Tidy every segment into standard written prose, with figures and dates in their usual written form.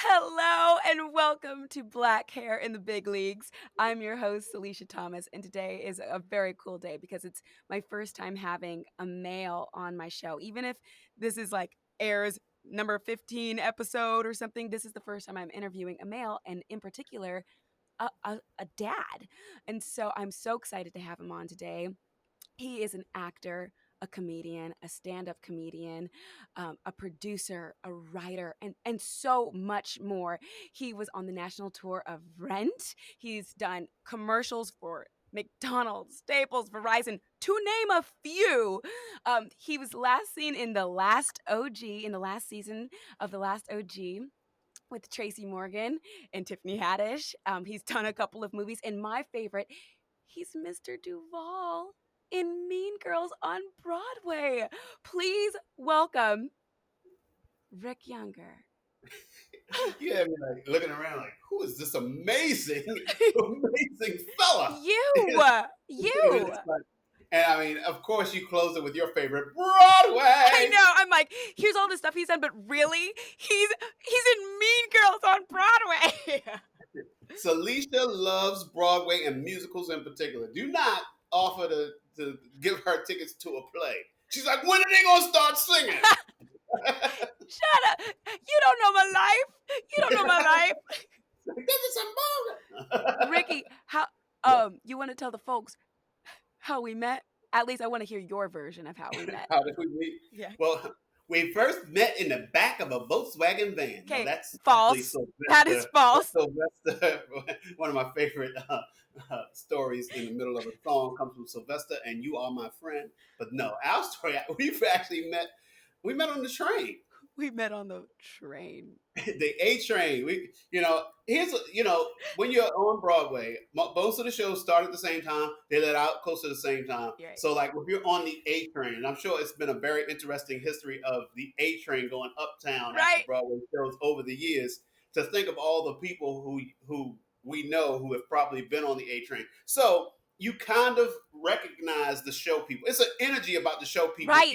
Hello and welcome to Black Hair in the Big Leagues. I'm your host, Salisha Thomas, and today is a very cool day because it's my first time having a male on my show. Even if this is like airs number 15 episode or something, this is the first time I'm interviewing a male, and in particular, a dad. And so I'm so excited to have him on today. He is an actor, a comedian, a stand-up comedian, a producer, a writer, and so much more. He was on the national tour of Rent. He's done commercials for McDonald's, Staples, Verizon, to name a few. He was last seen in the last OG, in the last season of the last OG with Tracy Morgan and Tiffany Haddish. He's done a couple of movies, and my favorite, he's Mr. Duvall in Mean Girls on Broadway. Please welcome Rick Younger. You had me like looking around like, who is this amazing, amazing fella? You. And I mean, of course, you closed it with your favorite Broadway. I know. I'm like, here's all the stuff he's done, but really, he's in Mean Girls on Broadway. Salisha loves Broadway and musicals in particular. Do not offer to give her tickets to a play. She's like, when are they gonna start singing? Shut up! You don't know my life. You don't know my life. This is some Ricky, how you want to tell the folks how we met? At least I want to hear your version of how we met. How did we meet? Yeah. Well, we first met in the back of a Volkswagen van. Okay, that's false. That is false. Sylvester, one of my favorite stories in the middle of a song comes from Sylvester, and you are my friend. But no, our story, we've actually met. We met on the train. We met on the train. The A train. When you're on Broadway, most of the shows start at the same time. They let out close to the same time. Right. So, like, if you're on the A train, and I'm sure it's been a very interesting history of the A train going uptown after Broadway shows over the years. To think of all the people who we know who have probably been on the A train. So you kind of recognize the show people. It's an energy about the show people, right?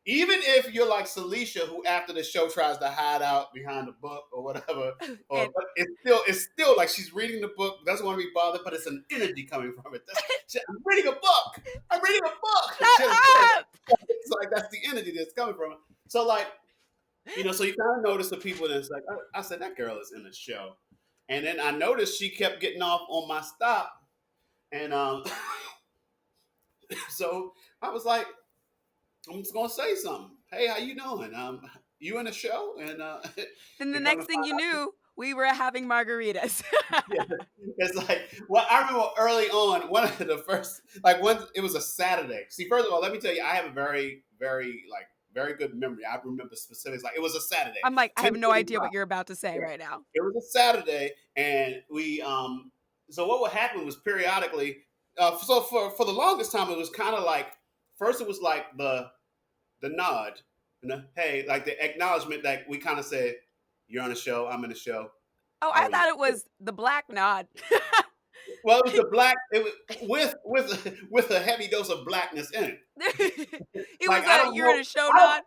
Even if you're like Salisha, who after the show tries to hide out behind a book or whatever, but it's still like she's reading the book, doesn't want to be bothered, but it's an energy coming from it. I'm reading a book. I'm reading a book. Shut up! It's like that's the energy that's coming from it. So like, so you kind of notice the people that's like, I said that girl is in the show, and then I noticed she kept getting off on my stop, and so I was like, I'm just gonna say something. Hey, how you doing? You in the show? And then the next thing you knew, we were having margaritas. Yeah. It's like, well, I remember early on, one of the first, like when it was a Saturday. See, first of all, let me tell you, I have a very, very, very good memory. I remember specifics. Like it was a Saturday. I'm like, I have no idea what you're about to say right now. It was a Saturday, and we, so what would happen was periodically, so for the longest time, it was kind of like, first, it was like the nod, hey, like the acknowledgement that we kind of said, "You're on a show, I'm in a show." Oh, I thought it was the black nod. Well, it was the black, it was with a heavy dose of blackness in it. It like, was a you're in a show nod.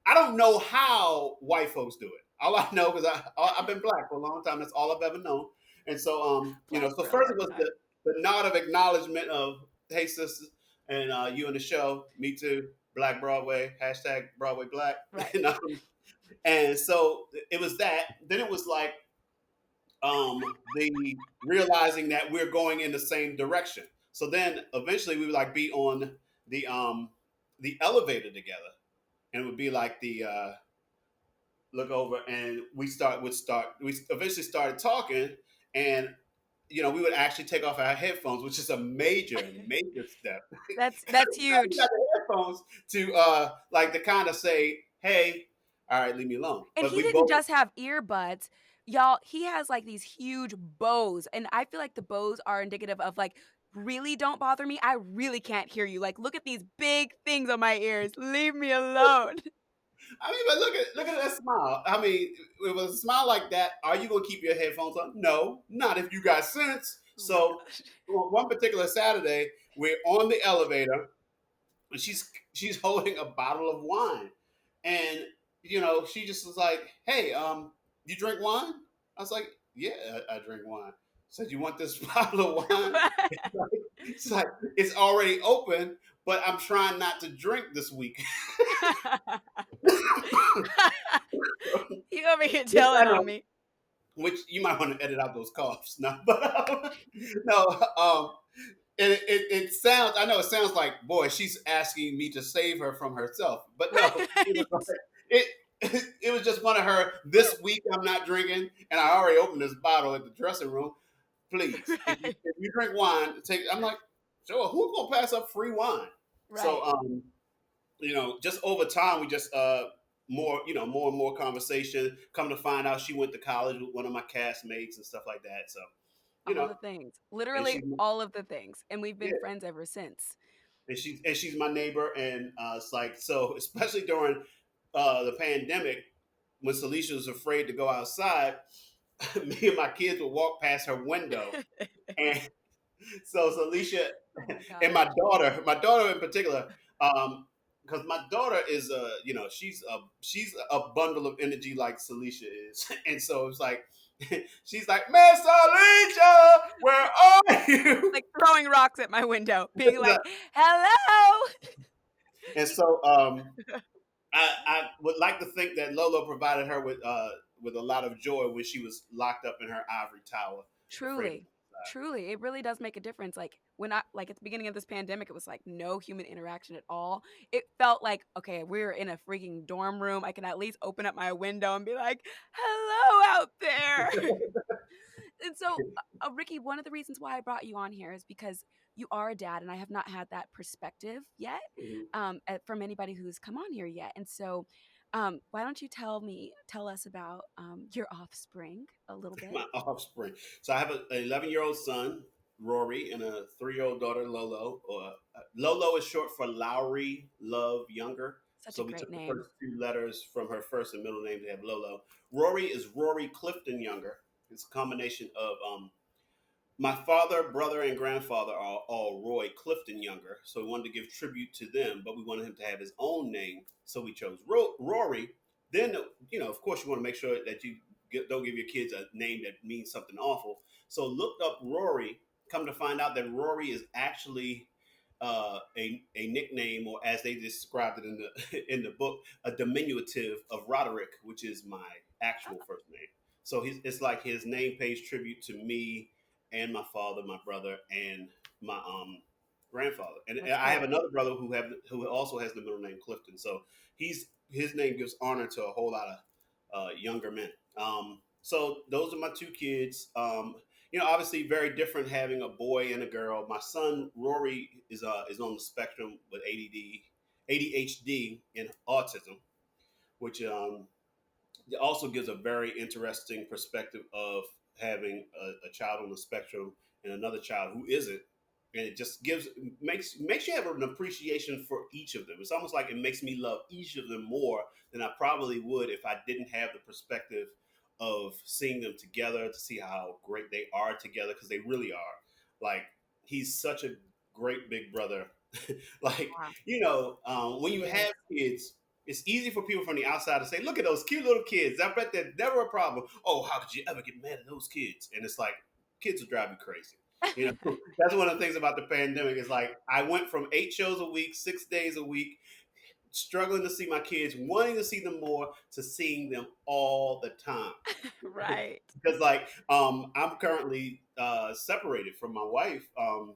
I don't know how white folks do it. All I know because I've been black for a long time. That's all I've ever known. And so so first it was the nod of acknowledgement of, hey, sisters. And you in the show, me too, Black Broadway, hashtag Broadway Black. Right. And so it was that. Then it was like the realizing that we're going in the same direction. So then eventually we would like be on the elevator together. And it would be like the look over and we eventually started talking, and we would actually take off our headphones, which is a major step. That's huge. We got the headphones to kind of say, hey, all right, leave me alone. And he didn't just have earbuds. Y'all, he has like these huge bows. And I feel like the bows are indicative of like, really don't bother me. I really can't hear you. Like, look at these big things on my ears. Leave me alone. I mean, but look at that smile. I mean, with a smile like that, are you going to keep your headphones on? No, not if you got sense. So one particular Saturday, we're on the elevator, and she's holding a bottle of wine, and she just was like, "Hey, you drink wine? I was like, yeah, I drink wine. Said, you want this bottle of wine? It's like, it's already open, but I'm trying not to drink this week. You over here Which I telling on know, me. which you might want to edit out those coughs. No, but no, and it sounds. I know it sounds like, boy, she's asking me to save her from herself. But no, it was Right. like, it. It was just one of her. This week I'm not drinking, and I already opened this bottle at the dressing room. Please, Right. if you drink wine, take. I'm like, sure. Who's gonna pass up free wine? So, Right. just over time, we just more, more and more conversation. Come to find out, she went to college with one of my castmates and stuff like that. So, you All know, the things. and Literally she's all of the things. And we've yeah, been friends ever since. and she's my neighbor, and it's like so, especially during the pandemic when Salisha was afraid to go outside. Me and my kids would walk past her window, and so Salisha Oh my and gosh. my daughter in particular, because my daughter is she's a bundle of energy like Salisha is, and so it's like she's like, Miss Salisha, where are you? Like throwing rocks at my window, being like, hello. And so I would like to think that Lolo provided her with a lot of joy when she was locked up in her ivory tower, afraid to Truly. go outside. Truly. It really does make a difference. Like when I like at the beginning of this pandemic, it was like no human interaction at all. It felt like, okay, we're in a freaking dorm room. I can at least open up my window and be like, hello out there. And so, Ricky, one of the reasons why I brought you on here is because you are a dad, and I have not had that perspective yet from anybody who's come on here yet. And so, why don't you tell us about your offspring a little bit? My offspring. So I have an 11-year-old son, Rory, and a 3-year-old daughter, Lolo. Or Lolo is short for Lowry Love Younger. Such a So we great took the name. first two letters from her first and middle name to have Lolo. Rory is Rory Clifton Younger. It's a combination of my father, brother, and grandfather are all Roy Clifton Younger, so we wanted to give tribute to them, but we wanted him to have his own name, so we chose Rory. Then, of course, you want to make sure that you don't give your kids a name that means something awful. So looked up Rory. Come to find out that Rory is actually a nickname, or as they described it in the in the book, a diminutive of Roderick, which is my actual first name. So it's like his name pays tribute to me and my father, my brother, and my grandfather. And That's I have cool. another brother who also has the middle name Clifton. So his name gives honor to a whole lot of younger men. So those are my two kids. Obviously very different having a boy and a girl. My son Rory is on the spectrum with ADD, ADHD, and autism, which it also gives a very interesting perspective of having a child on the spectrum and another child who isn't, and it just makes you have an appreciation for each of them. It's almost like it makes me love each of them more than I probably would if I didn't have the perspective of seeing them together, to see how great they are together, because they really are. Like, he's such a great big brother. Like, Yeah, when you he have is. kids, it's easy for people from the outside to say, "Look at those cute little kids. I bet they're never a problem." Oh, how could you ever get mad at those kids? And it's like, kids will drive you crazy. That's one of the things about the pandemic. Is like, I went from 8 shows a week, 6 days a week, struggling to see my kids, wanting to see them more, to seeing them all the time. Right. Because like, I'm currently separated from my wife, on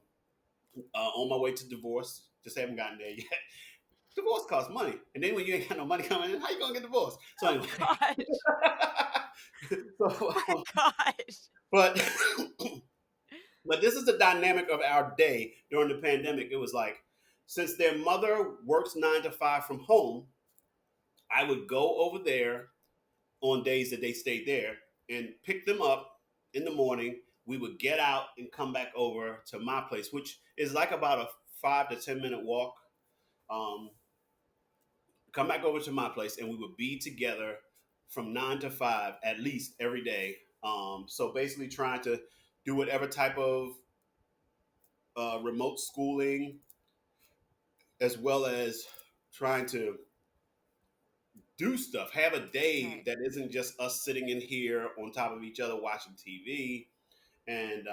my way to divorce. Just haven't gotten there yet. Divorce costs money, and then when you ain't got no money coming in, how you gonna get divorced? So Oh anyway, gosh. so, My gosh. but but this is the dynamic of our day during the pandemic. It was like, since their mother works 9 to 5 from home, I would go over there on days that they stayed there and pick them up in the morning. We would get out and come back over to my place, which is like about a 5 to 10 minute walk. Um, Come back over to my place, and we would be together from 9 to 5 at least every day. So basically, trying to do whatever type of remote schooling, as well as trying to do stuff, have a day Right. that isn't just us sitting in here on top of each other watching TV. And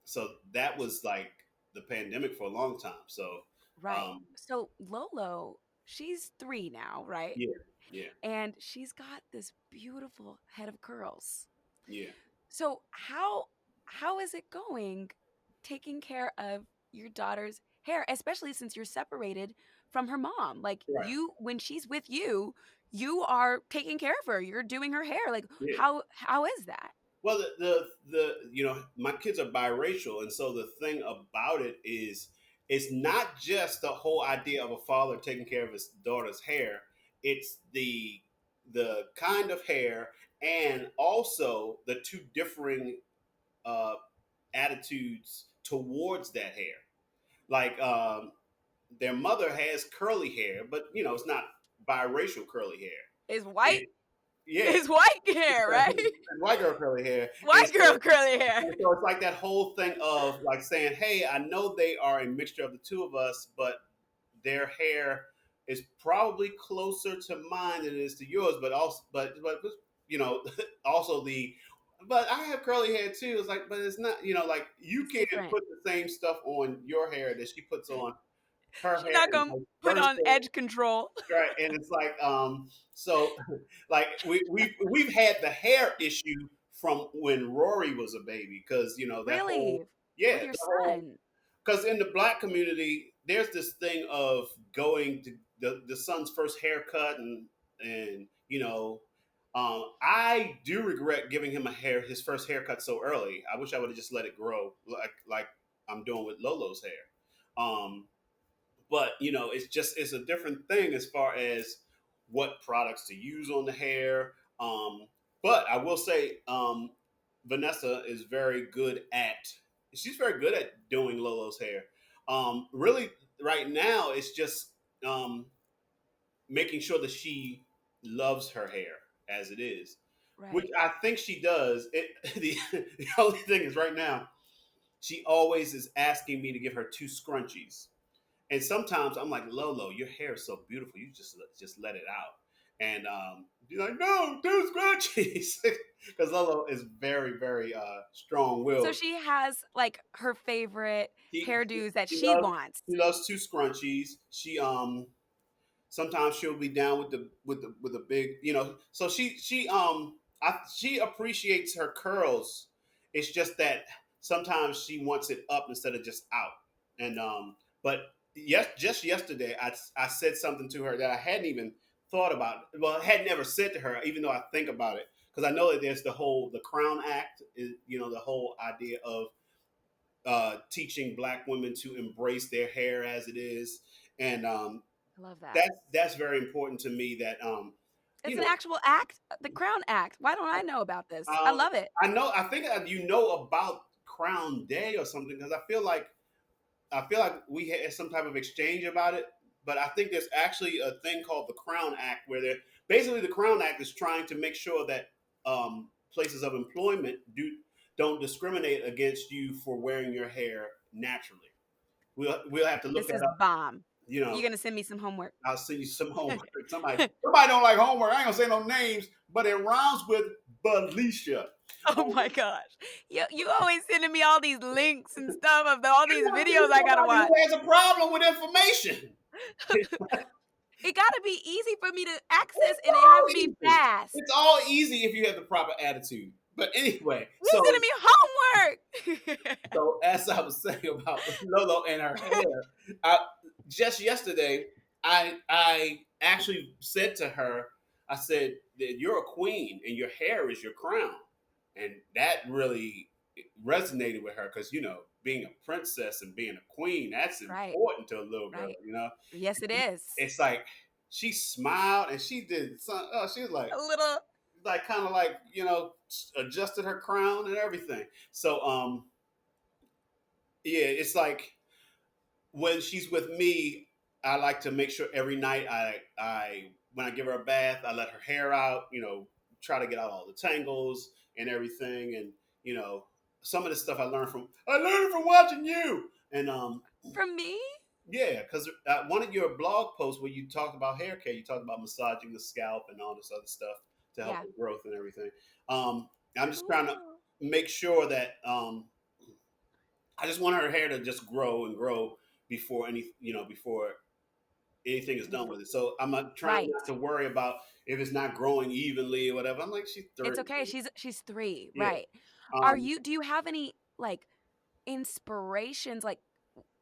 so that was like the pandemic for a long time. So Right. um, So Lolo, she's 3 now, right? yeah, yeah, And she's got this beautiful head of curls. yeah, So how is it going taking care of your daughter's hair, especially since you're separated from her mom? Like right, you when she's with you, you are taking care of her. You're doing her hair. Like yeah. how is that? Well, my kids are biracial, and so the thing about it is, it's not just the whole idea of a father taking care of his daughter's hair. It's the kind of hair, and also the two differing uh, attitudes towards that hair. Like their mother has curly hair, but it's not biracial curly hair. Is white It, yeah, is white hair, right? white girl curly hair, and White girl curly hair. so it's like that whole thing of like saying, "Hey, I know they are a mixture of the two of us, but their hair is probably closer to mine than it is to yours, but also, but you know, also the." But I have curly hair too. It's like, but it's not, like you It's can't different. put the same stuff on your hair that she puts on her She's hair not and gonna vice put on versa. edge control. Right, and it's like, so like we've had the hair issue from when Rory was a baby, because that whole, Really? yeah, With your the whole, son. because in the black community there's this thing of going to the son's first haircut, and I do regret giving him his first haircut so early. I wish I would have just let it grow like I'm doing with Lolo's hair. But it's a different thing as far as what products to use on the hair. But I will say, Vanessa is very good at. She's very good at doing Lolo's hair. Really, right now, it's just um, making sure that she loves her hair as it is, which Right. I think she does. The only thing is, right now, she always is asking me to give her two scrunchies, and sometimes I'm like, Lolo, your hair is so beautiful. You just let it out. And you're like, no, do scrunchies. Because Lolo is very, very strong So willed. she has like her favorite She, she, hairdos that she she loves wants. she loves two scrunchies. She sometimes she'll be down with the big, so she appreciates her curls. It's just that sometimes she wants it up instead of just out. And but yes, just yesterday I said something to her that I hadn't even thought about. Well, I had never said to her, even though I think about it, because I know that there's the Crown Act is, the whole idea of teaching Black women to embrace their hair as it is. And I love that. that's very important to me. That you It's an know, actual act, the Crown Act. Why don't I know about this? I um, love it. I know. I think you know about Crown Day or something, because I feel like we had some type of exchange about it. But I think there's actually a thing called the Crown Act, where basically the Crown Act is trying to make sure that places of employment don't discriminate against you for wearing your hair naturally. We'll have to look This that is up. bomb. You know, You're gonna send me some homework. I'll send you some homework. Somebody don't like homework. I ain't gonna say no names, but it rhymes with Salisha. Oh my gosh. You always sending me all these links and stuff of all these videos I gotta Somebody watch. who has a problem with information. It gotta be easy for me to access It's and it all has to be easy. fast. It's all easy if you have the proper attitude. But anyway, You sending me homework. so as I was saying about Lolo and her hair, I, just yesterday, I actually said to her, I said that you're a queen and your hair is your crown, and that really resonated with her, because being a princess and being a queen, that's Right, important to a little girl. right. Yes, it is. It's like she smiled and she did some. Oh, she was A little like kind of like adjusted her crown and everything. So yeah, it's like when she's with me, I like to make sure every night I when I give her a bath, I let her hair out, try to get out all the tangles and everything. And you know some of the stuff I learned from watching you. And from me. Yeah, because one of your blog posts where you talked about hair care, you talked about massaging the scalp and all this other stuff to help Yeah. with growth and everything. I'm just trying to Cool. make sure that I just want her hair to just grow and grow before before anything is done Before, with it. So I'm not trying right. not to worry about if it's not growing evenly or whatever. I'm like, she's It's 30. okay. She's 3, Yeah. right. Um, Do you have any, like, inspirations, like,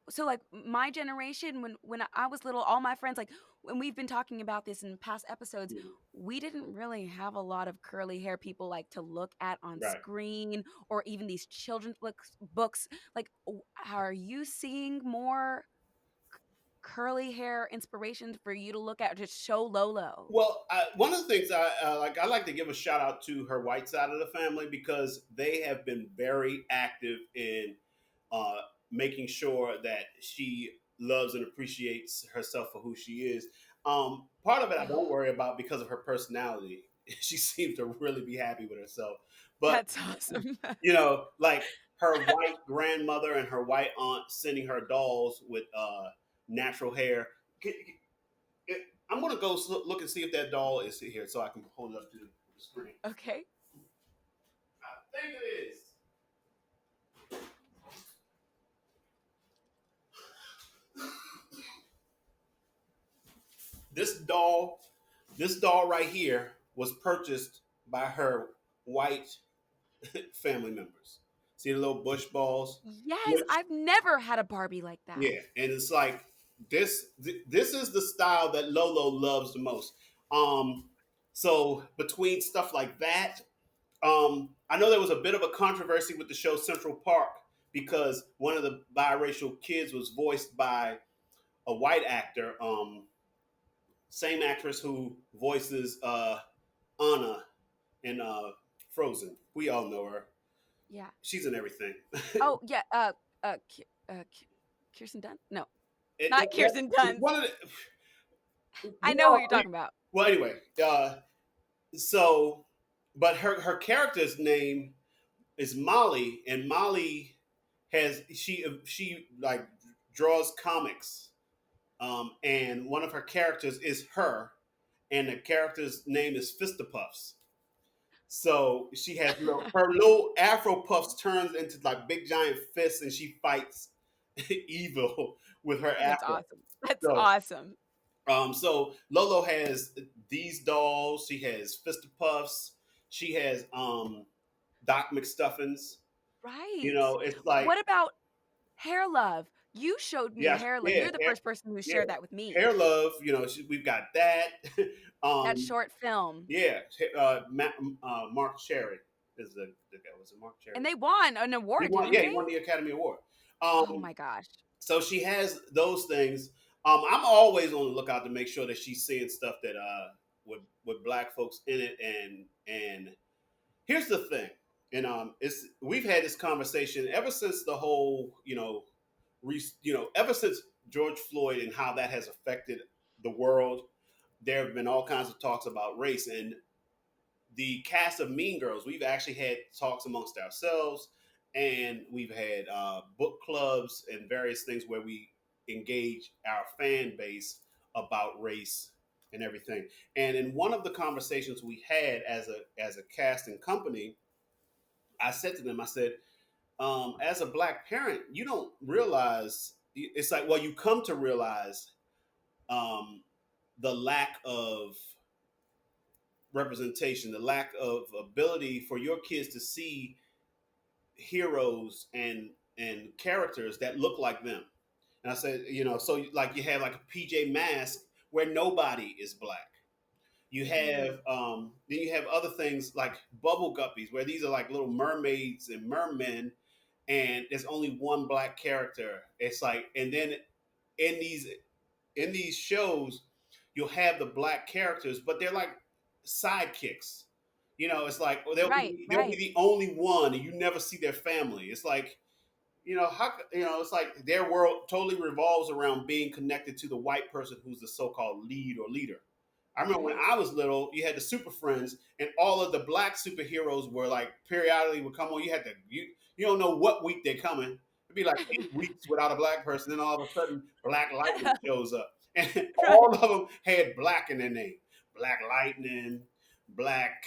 so, like, my generation, when I was little, all my friends, like, when we've been talking about this in past episodes, we didn't really have a lot of curly hair people, like, to look at on right. screen, or even these children's books. Like, are you seeing more curly hair inspirations for you to look at, or just show Lolo? Well, one of the things I like to give a shout out to her white side of the family because they have been very active in uh, making sure that she loves and appreciates herself for who she is. Part of it I don't worry about because of her personality. She seems to really be happy with herself. But, That's awesome. like her white grandmother and her white aunt sending her dolls with natural hair. I'm gonna go look and see if that doll is here, so I can hold it up to the screen. Okay. I think it is. This doll, this doll right here, was purchased by her white family members. See the little bush balls, Yes, which I've never had a Barbie like that. yeah, and it's like this is the style that Lolo loves the most. Um, so between stuff like that, I know there was a bit of a controversy with the show Central Park because one of the biracial kids was voiced by a white actor, same actress who voices Anna in Frozen. We all know her. Yeah. She's in everything. Oh, yeah, Ki Kirsten Dunst? No, it, not it, that, Kirsten it's Dunst. one of I we know who all you're we, talking about. well anyway. So, but her character's name is Molly, and Molly has she like draws comics, and one of her characters is her, and the character's name is Fistipuffs. So she has her little Afro puffs turns into like big giant fists, and she fights evil with her That's Afro. awesome. That's So, awesome. so Lolo has these dolls. She has Fistipuffs. She has Doc McStuffins. Right. It's like What about Hair Love? You showed me yeah, Hair Love. yeah, You're the first person who yeah. shared that with me. Hair Love. We've got that. That um, short film. yeah, Mark Cherry is the guy. Was it Mark Cherry? And they won an He award, won. didn't Yeah, he they? won the Academy Award. Oh Um, my gosh. so she has those things. I'm always on the lookout to make sure that she's seeing stuff that with black folks in it. And here's the thing, and it's we've had this conversation ever since the whole ever since George Floyd and how that has affected the world. There have been all kinds of talks about race, and the cast of Mean Girls, we've actually had talks amongst ourselves, and we've had book clubs and various things where we engage our fan base about race and everything. And in one of the conversations we had as a cast and company, I said to them, I said, as a black parent, you don't realize. It's like, well, you come to realize um, the lack of representation, the lack of ability for your kids to see heroes and characters that look like them. And I said, so like you have like a PJ Masks where nobody is black. You Mm, have then you have other things like bubble guppies where these are like little mermaids and mermen, and there's only one black character. It's like, and then in these in these shows, you'll have the black characters, but they're like sidekicks. It's like right, they'll be right. the only one, and you never see their family. It's like how it's like their world totally revolves around being connected to the white person who's the so-called lead or leader. I remember when Right. I was little, you had the Super Friends, and all of the black superheroes were like periodically would come on. You had to you don't know what week they're coming, It'd be like 8 weeks without a black person, then all of a sudden, Black Lightning shows up, and Right. all of them had black in their name. Black Lightning, Black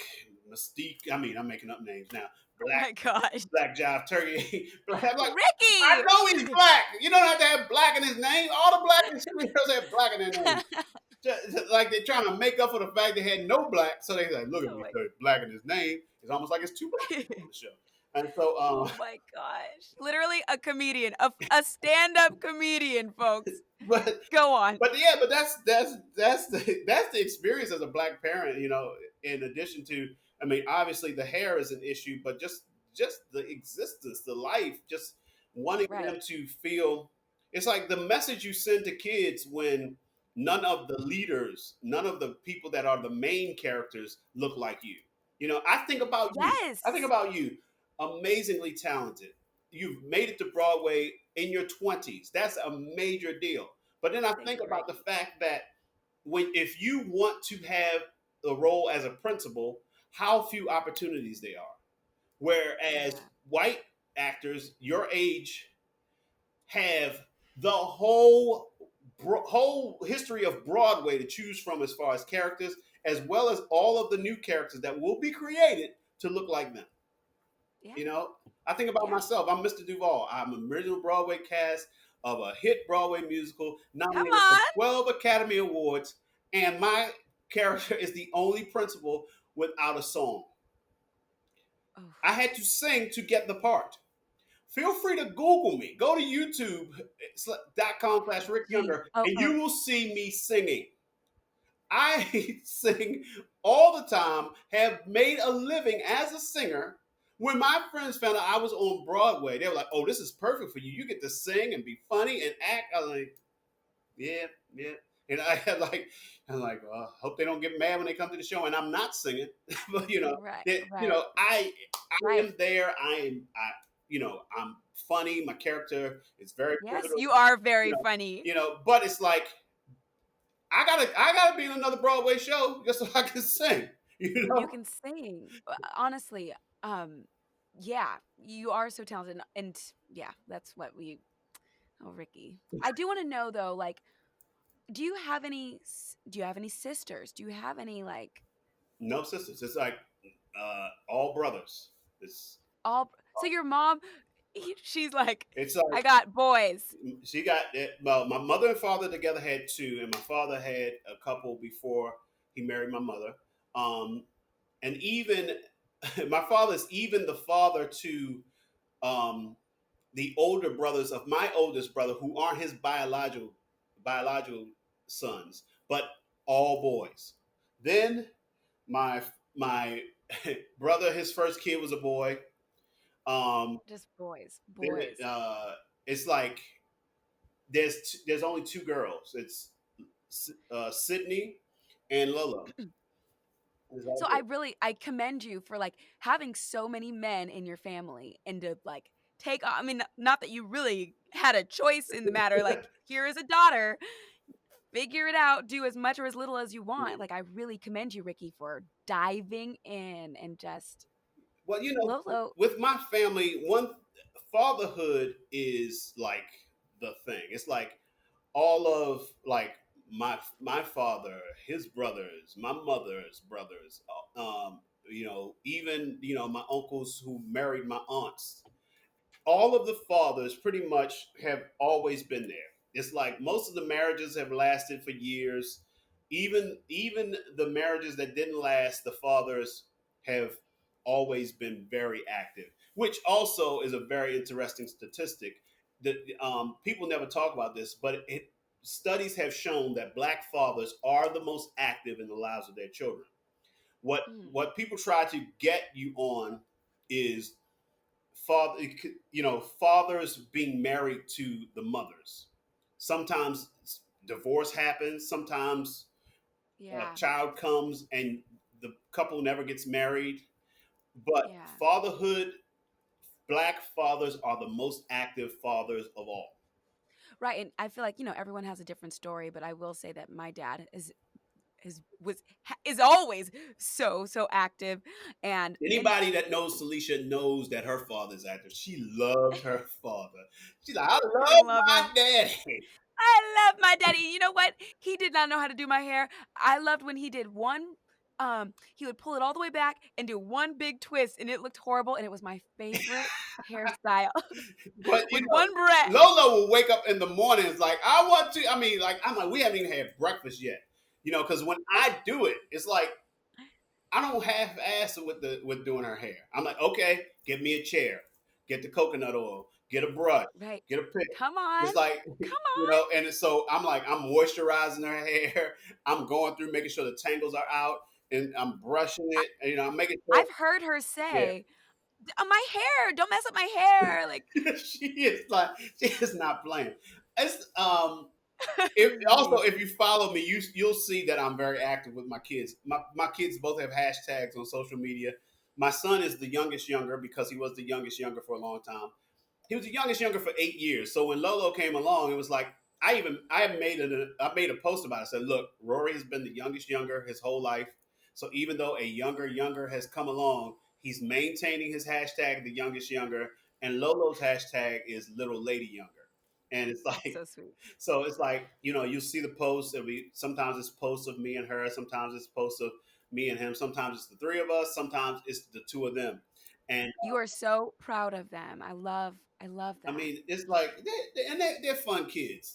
Mystique. I mean, I'm making up names now. Oh Black my gosh. Black Jive Turkey. Black, I'm like, I Ricky. know he's black. You don't have to have black in his name. All the black superheroes have black in their name. Like they're trying to make up for the fact they had no black, so they like, look at Oh me, my, black in his name. It's almost like it's two black people on the show. And so, oh my gosh. Literally a comedian, a stand-up comedian, folks. but Go on. but that's the experience as a black parent. In addition to, I mean, obviously the hair is an issue, but just the existence, the life, just wanting them Right. to feel. It's like the message you send to kids when none of the leaders, none of the people that are the main characters look like you. I think about you. I think Yes. about you, amazingly talented. You've made it to Broadway in your 20s. That's a major deal. But then I Thank think you, about the Ricky. fact that if you want to have a role as a principal, how few opportunities there are. Whereas Yeah. white actors your age have the whole history of Broadway to choose from as far as characters, as well as all of the new characters that will be created to look like them. Yeah. You know, I think about Yeah. myself. I'm Mr. Duval. I'm an original Broadway cast of a hit Broadway musical, Come nominated for on. 12 Academy Awards, and my character is the only principal without a song. Oh. I had to sing to get the part. Feel free to Google me. Go to youtube.com/Rick You. Younger, Oh. and Oh. you will see me singing. I sing all the time, have made a living as a singer. When my friends found out I was on Broadway, they were like, oh, this is perfect for you. You get to sing and be funny and act. I was like, yeah, yeah. And I'm like, well, hope they don't get mad when they come to the show and I'm not singing. But Right. Right. I Right. am there. I'm funny. My character is very Yes, pivotal. you are You very know, funny. but it's like I gotta be in another Broadway show just so I can sing. You You know, can sing. Honestly, um, yeah, you are so talented, and yeah, that's what we. Oh, Ricky, I do want to know though, like, do you have any sisters? Do you have any like no sisters. It's like all brothers. It's all? So your mom, she's like, it's I like got boys. she got it. Well, my mother and father together had two, and my father had a couple before he married my mother. Um, and even my father's even the father to um, the older brothers of my oldest brother, who aren't his biological sons, but all boys. Then my brother, his first kid was a boy. Um, Just boys, there, boys. it's like there's only two girls. It's Sydney and Lola. Is all So girls. I commend you for like having so many men in your family and to like take. I mean, not that you really had a choice in the matter. Like, here is a daughter. Figure it out, do as much or as little as you want. Like, I really commend you, Ricky, for diving in and just Well, Lolo. with my family, one fatherhood is like the thing. It's like all of like my father, his brothers, my mother's brothers, even my uncles who married my aunts. All of the fathers pretty much have always been there. It's like most of the marriages have lasted for years. Even the marriages that didn't last, the fathers have always been very active, which also is a very interesting statistic. That people never talk about this, but studies have shown that black fathers are the most active in the lives of their children. What Mm, what people try to get you on is fathers being married to the mothers. Sometimes divorce happens. Sometimes a yeah, child comes and the couple never gets married. But yeah. fatherhood, black fathers are the most active fathers of all. Right. And I feel like, everyone has a different story, but I will say that my dad is is always so active, and Anybody that knows Salisha knows that her father's active. She loves her father. She's like, I I love love my him. daddy. I love my daddy. You know what? He did not know how to do my hair. I loved when he did one. He would pull it all the way back and do one big twist, and it looked horrible. And it was my favorite hairstyle But with one breath. Lolo will wake up in the mornings like, I want to. I mean, like, I'm like, we haven't even had breakfast yet. Because when I do it, it's like I don't half ass it with doing her hair. I'm like, okay, get me a chair, get the coconut oil, get a brush, Right. get a pick. Come on. It's like, Come on. and so I'm like, I'm moisturizing her hair. I'm going through making sure the tangles are out, and I'm brushing I, it. And, I'm making sure, I've heard her yeah. say, My hair, don't mess up my hair." Like, She is like, she is not playing. It's if also amazing. if you follow me, you'll see that I'm very active with my kids. My kids both have hashtags on social media. My son is the youngest younger because he was the youngest younger for a long time. He was the youngest younger for 8 years. So when Lolo came along, it was like I made a post about it. I said, look, Rory has been the youngest younger his whole life. So even though a younger has come along, he's maintaining his hashtag the youngest younger, and Lolo's hashtag is little lady younger. And it's That's like so sweet. so it's like, you'll see the posts. Sometimes it's posts of me and her, sometimes it's posts of me and him, sometimes it's the three of us, sometimes it's the two of them. And You are so proud of them. I love I that. mean, it's like they're fun kids.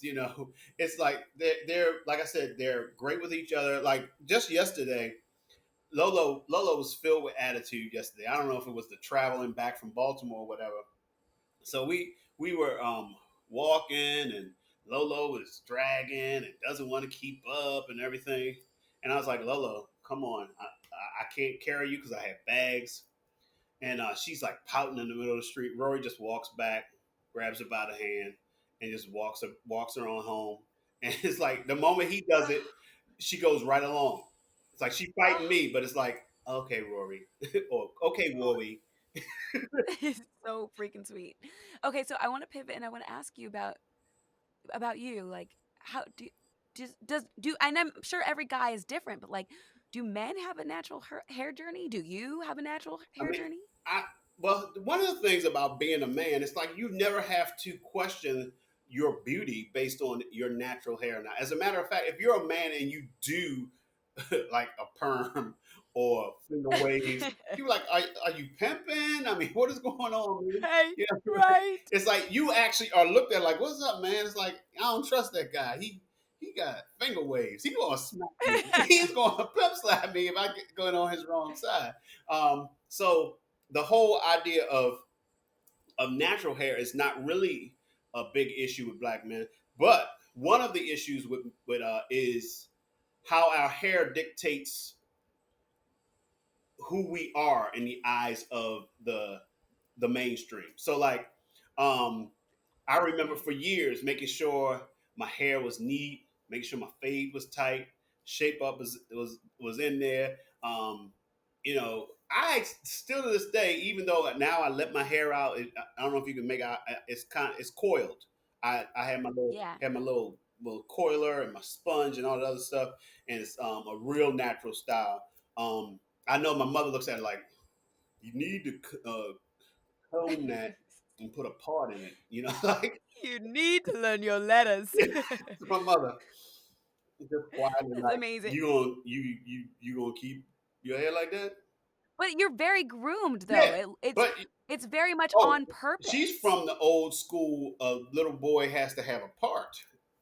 It's like they're like I said, they're great with each other. Like just yesterday, Lolo was filled with attitude yesterday. I don't know if it was the traveling back from Baltimore or whatever. So we were walking, and Lolo was dragging and doesn't want to keep up and everything. And I was like, Lolo, come on, I can't carry you because I have bags. And she's like pouting in the middle of the street. Rory just walks back, grabs her by the hand, and just walks her on home. And it's like the moment he does it, she goes right along. It's like she's fighting Oh, me, but it's like, okay, Rory, or okay, oh, Rory. it's so freaking sweet. Okay, so I want to pivot and I want to ask you about you. Like, how does do and I'm sure every guy is different, but like, do men have a natural hair journey? Do you have a natural I hair mean, journey? I well, one of the things about being a man, it's like you never have to question your beauty based on your natural hair. Now, as a matter of fact, if you're a man and you do like a perm or finger waves, people are like, are you pimping? I mean, what is going on, man? Right, Yeah, right. it's like you actually are looked at like, what's up, man? It's like I don't trust that guy. He got finger waves. He gonna smack me. He's gonna pimp slap me if I get going on his wrong side. So the whole idea of natural hair is not really a big issue with black men, but one of the issues with is how our hair dictates who we are in the eyes of the mainstream. So like, um, I remember Right. for years making sure my hair was neat, making sure my fade was tight, shape up was in there. I still to this day, even though now I let my hair out, I don't know if you can make it. It's coiled. I had my little Yeah. had my little coiler and my sponge and all the other stuff, and it's a real natural style. Um, I know my mother looks at it like you need to comb that and put a part in it. Like You need to learn your letters. my mother just quietly That's like, amazing. you gonna keep your hair like that? But you're very groomed though. Yeah, It's but it's very much oh, on she's purpose. from the old school. A little boy has to have a part.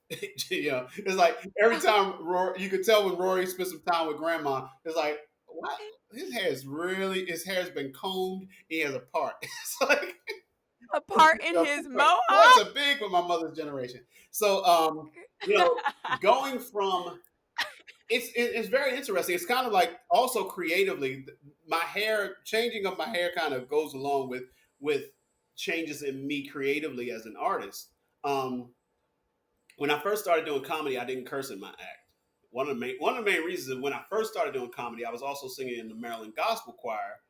It's like every time Rory, you could tell when Rory spent some time with Grandma. It's like, what? His hair's been combed. He has a part. It's like A part in his parts mohawk. are big for my mother's generation. So, you know, going from it's very interesting. It's kind of like also creatively, my hair changing of my hair kind of goes along with changes in me creatively as an artist. Um, when I first started doing comedy, I didn't curse in my act. One of the main reasons is when I first started doing comedy, I was also singing in the Maryland Gospel Choir,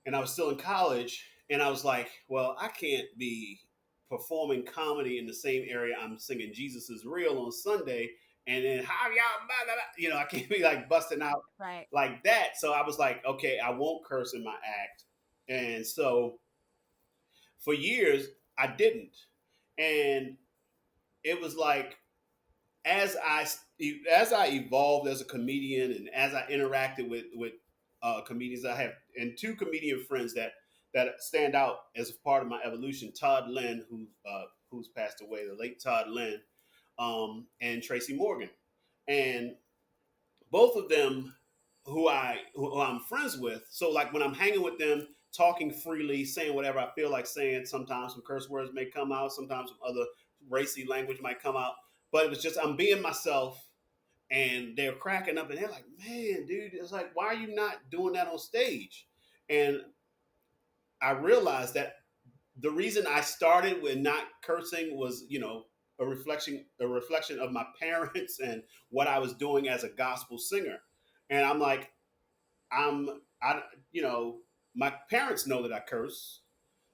and I was still in college, and I was like, well, I can't be performing comedy in the same area I'm singing Jesus is Real on Sunday and then how y'all, blah, blah, blah. I can't be like busting out Right. like that. So I was like, okay, I won't curse in my act, and so for years I didn't, and it was like as I as I evolved as a comedian and as I interacted with comedians, I have and two comedian friends that stand out as a part of my evolution. Todd Lynn, who's passed away, the late Todd Lynn, and Tracy Morgan, and both of them who I'm friends with. So like when I'm hanging with them, talking freely, saying whatever I feel like saying. Sometimes some curse words may come out. Sometimes some other racy language might come out. But it was just I'm being myself, and they're cracking up, and they're like, "Man, dude, it's like why are you not doing that on stage?" And I realized that the reason I started with not cursing was, a reflection of my parents and what I was doing as a gospel singer. And I'm like, I'm I you know, my parents know that I curse.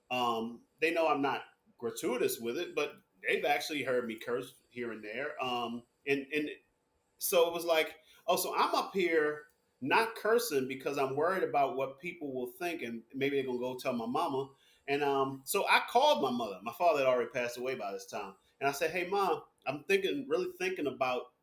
They know I'm not gratuitous with it, but they've actually heard me curse here and there. And so it was like, oh, so I'm up here not cursing because I'm worried about what people will think, and maybe they're gonna go tell my mama. And so I called my mother. My father had already passed away by this time, and I said, "Hey, mom, I'm really thinking about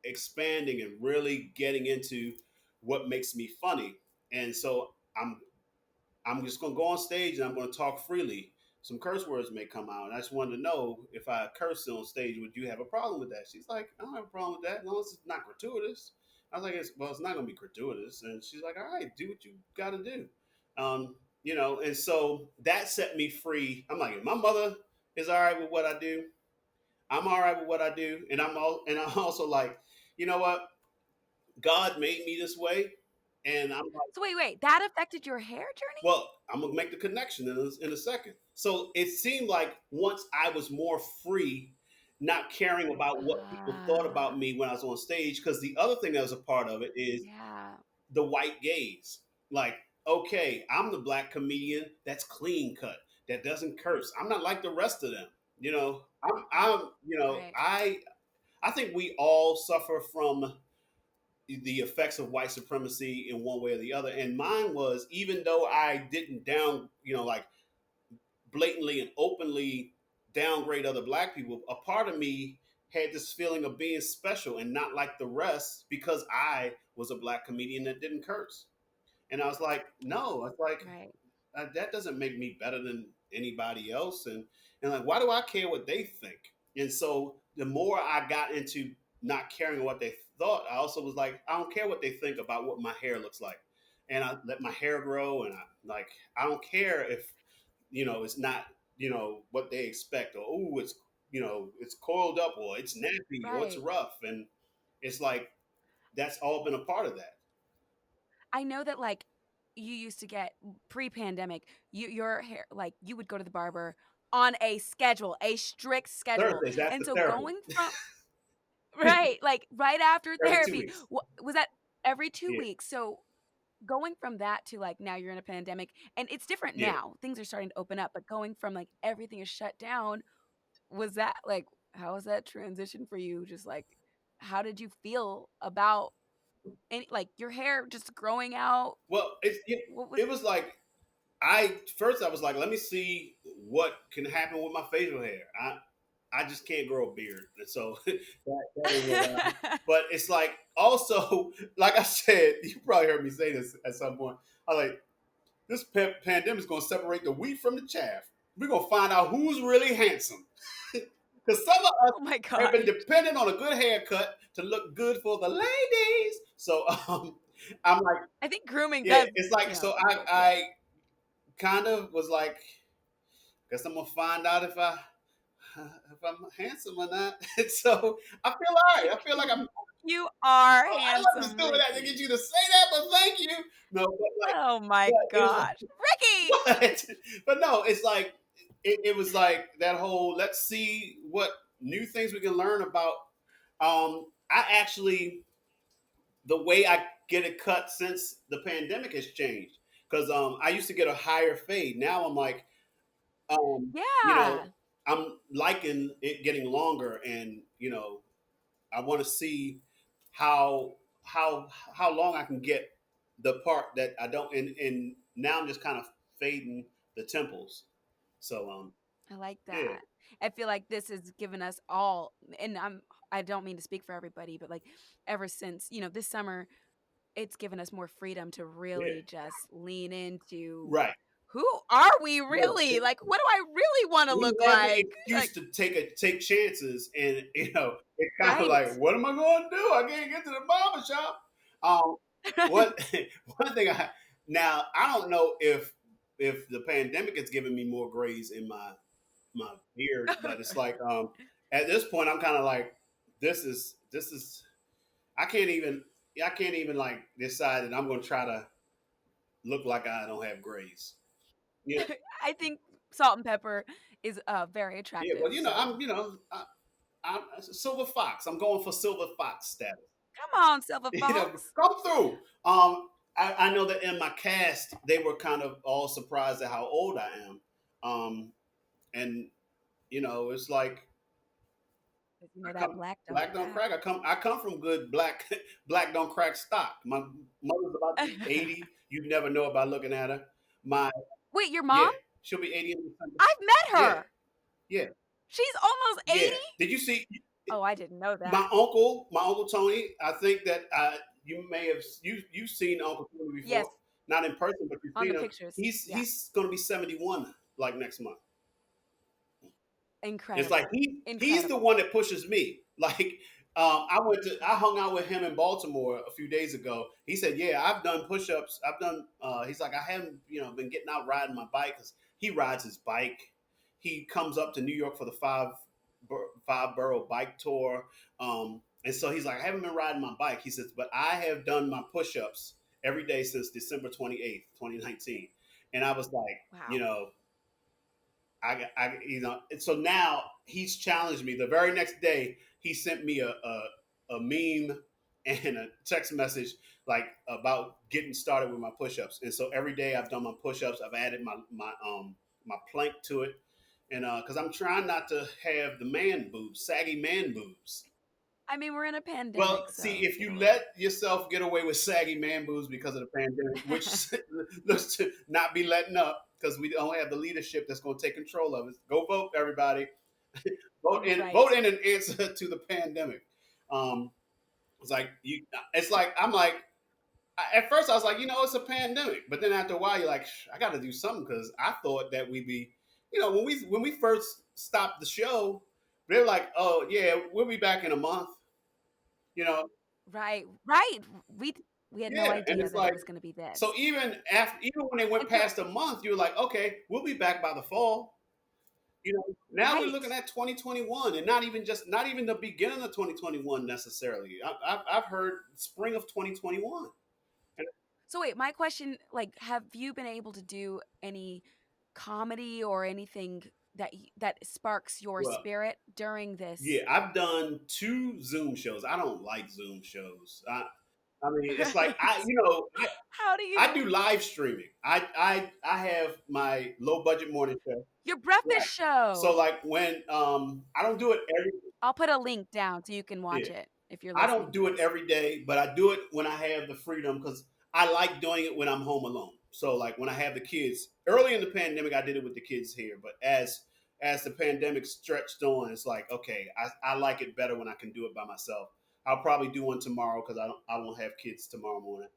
expanding and really getting into what makes me funny." And so I'm just gonna go on stage and I'm gonna talk freely. Some curse words may come out, and I just wanted to know if I curse on stage, would you have a problem with that? She's like, I don't have a problem with that, as long as it's not gratuitous. I was like, it's not gonna be gratuitous, and she's like, all right, do what you got to do, and so that set me free. I'm like, if my mother is all right with what I do, I'm all right with what I do, and I'm also like, you know what, God made me this way, and I'm So wait, that affected your hair journey? well, I'm gonna make the connection in a second. So it seemed like once I was more free, not caring about what people thought about Ah, me when I was on stage, because the other thing that was a part of it is yeah. the white gaze. Like, okay, I'm the black comedian that's clean cut, that doesn't curse. I'm not like the rest of them. I'm Right. I think we all suffer from the effects of white supremacy in one way or the other. And mine was, even though I didn't like blatantly and openly downgrade other black people, a part of me had this feeling of being special and not like the rest because I was a black comedian that didn't curse. And I was like, no, it's like Right. that doesn't make me better than anybody else. And like, why do I care what they think? And so the more I got into not caring what they thought, I also was like, I don't care what they think about what my hair looks like. And I let my hair grow, and I don't care if it's not what they expect, or oh, it's coiled up, or it's nappy, or it's Right. rough. And it's like that's all been a part of that. I know that like you used to get pre-pandemic, your hair like you would go to the barber on a schedule, a strict schedule. Thursdays after And so therapy. going from right, like right after Every two therapy, weeks. was that every 2 Yeah. weeks? So going from that to like now you're in a pandemic and it's different Yeah. now. Things are starting to open up, but going from like everything is shut down, was that like how was that transition for you? Just like how did you feel about any like your hair just growing out? Well, What was it was like I was like, let me see what can happen with my facial hair. I just can't grow a beard, and so that ain't gonna happen. But it's like also, like I said, you probably heard me say this at some point. I like this pandemic is gonna separate the wheat from the chaff. We're gonna find out who's really handsome, because some of us Oh my have gosh. been dependent on a good haircut to look good for the ladies. So I'm like, I think grooming yeah, does, it's like so. yeah, I help, yeah. I kind of was like, guess I'm gonna find out if I'm handsome or not. And so I feel all right. I feel like I'm. You are I wasn't handsome, stupid to Ricky. get you to say that, but thank you. No, Oh my but it was like, gosh. Ricky! what? But no, it's like it was like that whole. Let's see what new things we can learn about. I actually the way I get it cut since the pandemic has changed because I used to get a higher fade. Now I'm like, um, you know, Yeah. I'm liking it getting longer, and I want to see how how long I can get the part that I don't. And now I'm just kind of fading the temples. So I like yeah, that. I feel like this has given us all, and I don't mean to speak for everybody, but like ever since, this summer, it's given us more freedom to yeah, really just lean into right. who are we Yeah. really? Like, what do I really want to We look have the like? excuse Like, to take chances, and it's kind of right. like, what am I going to do? I can't get to the barber shop. Um, Right. what one thing I don't know if the pandemic has given me more grays in my beard, but it's like at this point I'm kind of like this is I can't even like decide that I'm going to try to look like I don't have grays. Yeah, I think salt and pepper is very yeah. Well, attractive. So I'm a silver fox. I'm going for silver fox status. come on, Silver Fox. Come through. I know that in my cast they were kind of all surprised at how old I am. And it's like 'Cause that black don't black don't crack. crack. I come from good black black don't crack stock. My mother's about to be 80. You'd never know by looking at her. My Wait, your Yeah, mom? she'll be 80 in December. I've met Yeah, her. yeah, She's almost yeah. 80. Did you see? Oh, I didn't know My that. uncle, my uncle Tony. I think that you may have you've seen Uncle Tony Yes, before, not in person, but you've on the seen him. pictures. He's Yeah. he's going to be 71 like next month. It's like Incredible. he's the Incredible. one that pushes me. Like I hung out with him in Baltimore a few days ago. He said, "Yeah, I've done push-ups. I've done." He's like, "I haven't been getting out riding my bike because he rides his bike. He comes up to New York for the five borough bike tour." And so he's like, "I haven't been riding my bike." He says, "But I have done my push-ups every day since December 28th, 2019." And I was like, Wow. and so now he's challenged me. The very next day, he sent me a meme and a text message like about getting started with my push-ups. And so every day I've done my push-ups. I've added my plank to it, and because I'm trying not to have the man boobs, saggy man boobs. I mean, we're in a Well, pandemic, see, so if you it'll let yourself get away with saggy man boobs because of the pandemic, which looks to not be letting up because we don't have the leadership that's going to take control of it. Go vote, everybody. Vote right. in an answer to the pandemic. Um, it's like you. It's like I'm like. At first, I was like, it's a pandemic, but then after a while, you're like, I got to do something because I thought that we'd be, when we first stopped the show, they're like, oh yeah, we'll be back in a month. You know, Right. Right. We we had no Yeah, and idea it's that it like was going to be so this. even when they went And so past a month, you were like, okay, we'll be back by the fall. Now we're right. looking at 2021, and not even the beginning of 2021 necessarily. I've heard spring of 2021. And So wait, my question, like, have you been able to do any comedy or anything that sparks your well, spirit during yeah, this? I've done two Zoom shows. I don't like Zoom shows. I mean, it's like Right. How do I you do live streaming. I have my low budget morning show. your breakfast Right. So show? like when I don't do it every I'll put a link down so you can yeah. watch it if you're I listening don't to do it this. every day, but I do it when I have the freedom because I like doing it when I'm home alone. So like when I have the kids, early in the pandemic, I did it with the kids here, but as the pandemic stretched on, it's like okay, I like it better when I can do it by myself. I'll probably do one tomorrow because I won't have kids tomorrow morning.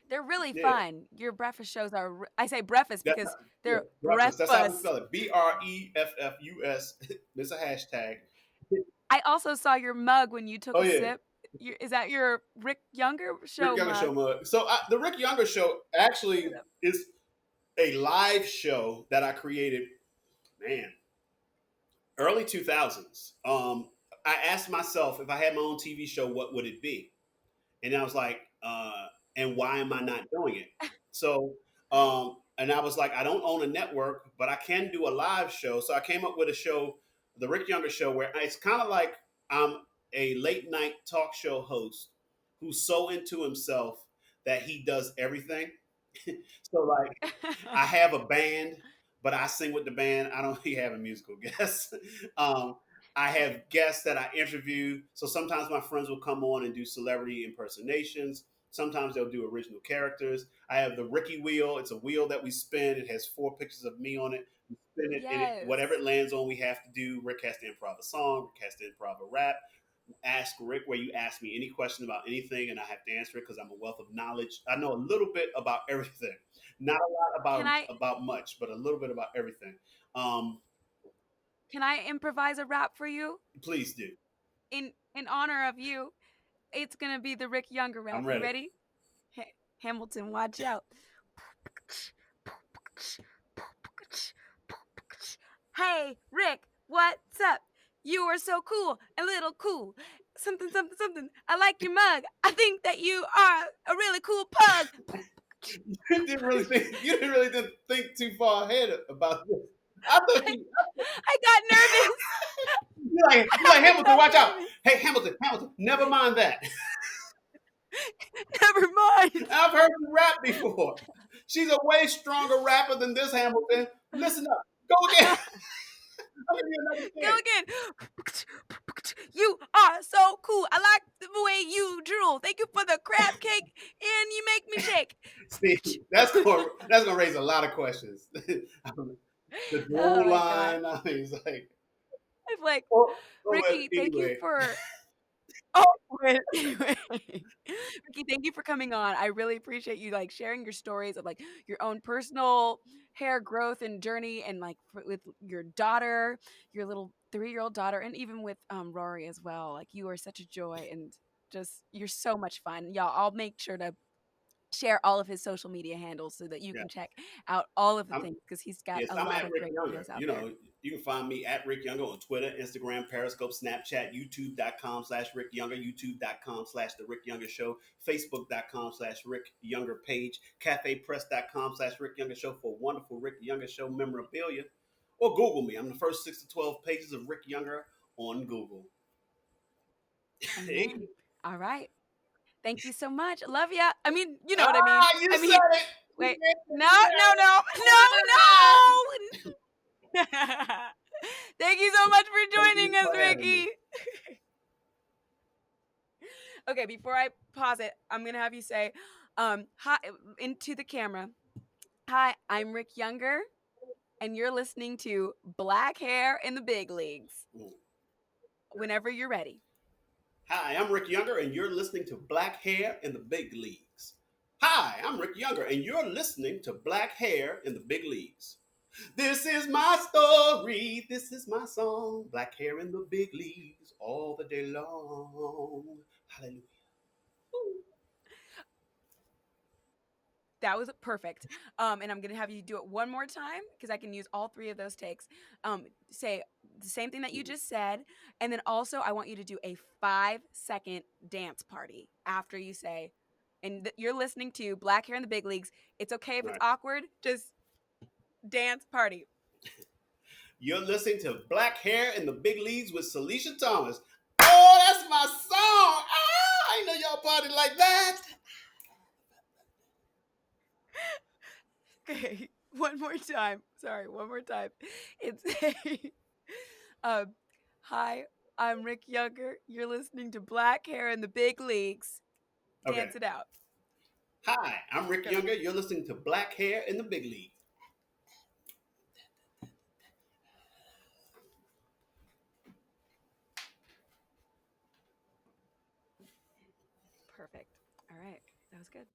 They're really Yeah, fun. Your breakfast shows are I say breakfast that's because yeah, they're breakfast. That's how we breakfast. spell it. BREFFUS. It's a hashtag. I also saw your mug when you took Oh a yeah, sip. Is that your Rick Younger Rick show Younger show mug? mug. So the Rick Younger show Look actually it up. is a live show that I created, man, early 2000s. I asked myself if I had my own TV show, what would it be? And I was like, and why am I not doing it? So, and I was like, I don't own a network, but I can do a live show. So I came up with a show, the Rick Younger Show, where it's kind of like I'm a late night talk show host who's so into himself that he does everything. So like I have a band, but I sing with the band. I don't really have a musical guest. um, I have guests that I interview. So sometimes my friends will come on and do celebrity impersonations. Sometimes they'll do original characters. I have the Ricky wheel. It's a wheel that we spin. It has 4 pictures of me on it. We spin it, and Yes. whatever it lands on, we have to do. Rick has to improv a song. Rick has to improv a rap. Ask Rick where you ask me any question about anything, and I have to answer it because I'm a wealth of knowledge. I know a little bit about everything. Not a lot Can I about much, but a little bit about everything. Um, can I improvise a rap for you please do. in honor of you? It's gonna be the Rick Younger rap. I'm You ready. ready? Hamilton, watch out. Hey, Rick, what's up? You are so cool, a little cool. Something, something, something. I like your mug. I think that you are a really cool pug. You didn't really think too far ahead about this. I thought I, you I got nervous. you're like I Hamilton, got watch out. nervous. Hey Hamilton, never mind that. Never mind. I've heard you rap before. She's a way stronger rapper than this Hamilton. Listen up. Go again. I'll give you another Go chance. again. You are so cool. I like the way you drool. Thank you for the crab cake, and you make me shake. See, that's gonna raise a lot of questions. The Oh drool my god. line. I mean, it's like, I'm like, but Ricky, thank you anyway, for oh, anyway. Ricky, thank you for coming on. I really appreciate you like sharing your stories of like your own personal hair growth and journey, and like with your daughter, your little 3-year-old daughter, and even with Rory as well. Like you are such a joy, and just you're so much fun. Y'all, I'll make sure to share all of his social media handles so that you yeah. can check out all of the I'm things because he's got Yes, a I'm lot at of Rick great Younger. videos out You there. know, you can find me at Rick Younger on Twitter, Instagram, Periscope, Snapchat, YouTube.com/Rick Younger, YouTube.com/The Rick Younger Show, Facebook.com/Rick Younger page, CafePress.com/Rick Younger Show for wonderful Rick Younger Show memorabilia. Or Google me. I'm the first 6 to 12 pages of Rick Younger on Google. Amen. All right. Thank you so much. Love ya. I mean, you know what I mean. Ah, you I said mean, it. You wait. said No, it. no, no, no, no. Thank you so much for Thank joining you us, for having me. Ricky. Okay, before I pause it, I'm gonna have you say, hi into the camera. Hi, I'm Rick Younger, and you're listening to Black Hair in the Big Leagues. Whenever you're ready. Hi, I'm Rick Younger, and you're listening to Black Hair in the Big Leagues. Hi, I'm Rick Younger, and you're listening to Black Hair in the Big Leagues. This is my story. This is my song. Black hair in the big leagues all the day long. Hallelujah. That was perfect. And I'm gonna have you do it one more time because I can use all 3 of those takes. Say the same thing that you just said, and then also I want you to do a 5-second dance party after you say, and you're listening to Black Hair in the Big Leagues. It's okay if All it's right. awkward. Just dance party. You're listening to Black Hair in the Big Leagues with Salisha Thomas. Oh, that's my song. Ah, I know y'all party like that. Okay, one more time. Sorry, one more time. It's um, hi, I'm Rick Younger. You're listening to Black Hair in the Big Leagues. Okay. Dance it out. Hi, I'm Rick Go. Younger. You're listening to Black Hair in the Big Leagues. Perfect. All right. That was good.